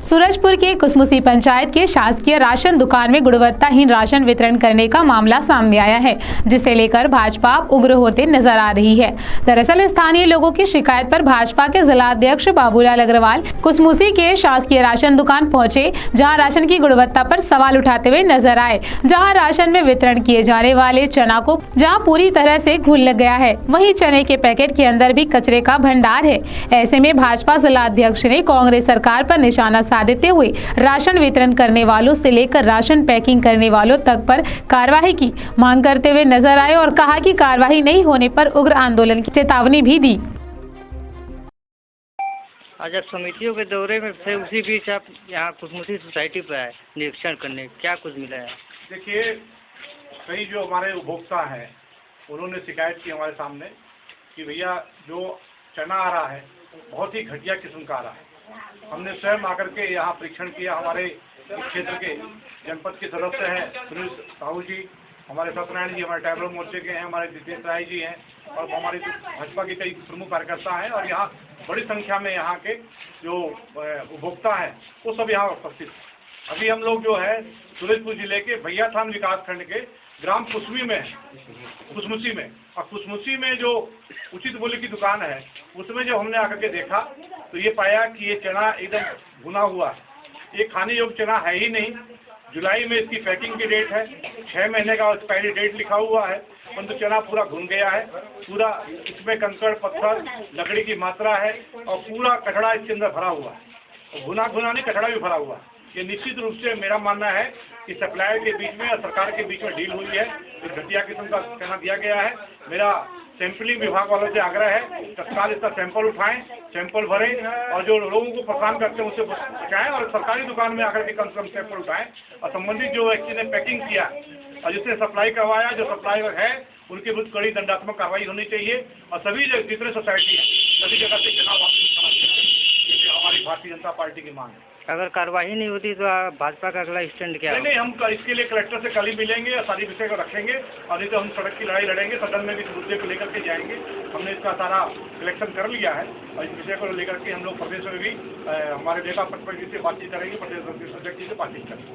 सूरजपुर के कुसमुसी पंचायत के शासकीय राशन दुकान में गुणवत्ताहीन राशन वितरण करने का मामला सामने आया है, जिसे लेकर भाजपा उग्र होते नजर आ रही है। दरअसल स्थानीय लोगों की शिकायत पर भाजपा के जिलाध्यक्ष बाबूलाल अग्रवाल कुसमुसी के शासकीय राशन दुकान पहुंचे, जहां राशन की गुणवत्ता पर सवाल उठाते हुए नजर आए। जहां राशन में वितरण किए जाने वाले चना को जहां पूरी तरह से घुल लग गया है, वहीं चने के पैकेट के अंदर भी कचरे का भंडार है। ऐसे में भाजपा जिलाध्यक्ष ने कांग्रेस सरकार पर निशाना साधते हुए राशन वितरण करने वालों से लेकर राशन पैकिंग करने वालों तक पर कार्रवाई की मांग करते हुए नजर आए और कहा कि कार्रवाई नहीं होने पर उग्र आंदोलन की चेतावनी भी दी। आज आप समितियों के दौरे में थे, उसी बीच आप यहाँ कुसमुसी सोसाइटी पर आए निरीक्षण करने, क्या कुछ मिला है? देखिए, कई जो हमारे उपभोक्ता हैं उन्होंने शिकायत की हमारे सामने कि भैया जो चना आ रहा है बहुत ही घटिया किस्म का आ रहा है। हमने स्वयं आकर के यहाँ परीक्षण किया। हमारे क्षेत्र के जनपद के सदस्य हैं सुनील साहू जी, हमारे सत्यनारायण जी, हमारे ट्राइबल मोर्चे के हैं, हमारे जितेंद्र राय जी हैं और हमारे भाजपा के कई प्रमुख कार्यकर्ता हैं और यहाँ बड़ी संख्या में यहाँ के जो उपभोक्ता हैं वो सब यहाँ उपस्थित हैं। अभी हम लोग जो है सूरजपुर जिले के भैयाथान विकास खंड के ग्राम कुसमुसी में और कुसमुसी में जो उचित मूल्य की दुकान है उसमें जो हमने आकर के देखा तो ये पाया कि ये चना एकदम भुना हुआ है। ये खाने योग्य चना है ही नहीं। जुलाई में इसकी पैकिंग की डेट है, 6 महीने का एक्सपायरी डेट लिखा हुआ है, परंतु चना पूरा घुन गया है। पूरा इसमें कंकड़ पत्थर लकड़ी की मात्रा है और पूरा कचड़ा इसके अंदर भरा हुआ है। भुना नहीं, कचड़ा भी भरा हुआ है। ये निश्चित रूप से मेरा मानना है कि सप्लायर के बीच में और सरकार के बीच में डील हुई है। एक घटिया किस्म का चना दिया गया है। मेरा सैंपलिंग विभाग वालों से आग्रह है तत्काल इसका सैंपल उठाएं, सैंपल भरें और जो लोगों को परेशान करते हैं उससे बचाएं और सरकारी दुकान में आकर के कम से कम सैंपल उठाएं और संबंधित जो व्यक्ति ने पैकिंग किया और जिसने सप्लाई करवाया, जो सप्लायर है, उनके विरुद्ध कड़ी दंडात्मक कार्रवाई होनी चाहिए और सभी जितने सोसाइटी है सभी जगह से चना वापस करना चाहिए। हमारी भारतीय जनता पार्टी की मांग है। अगर कार्रवाई नहीं होती तो भाजपा का अगला स्टैंड क्या है? नहीं, हम इसके लिए कलेक्टर से कल ही मिलेंगे और सारी विषय को रखेंगे और नहीं तो हम सड़क की लड़ाई लड़ेंगे। सदन में भी इस मुद्दे को लेकर के जाएंगे। हमने इसका सारा सिलेक्शन कर लिया है और इस विषय को लेकर के हम लोग प्रदेश में भी हमारे नेता प्रतिनिधि से बातचीत करेंगे, प्रदेश अध्यक्ष जी से बातचीत करेंगे।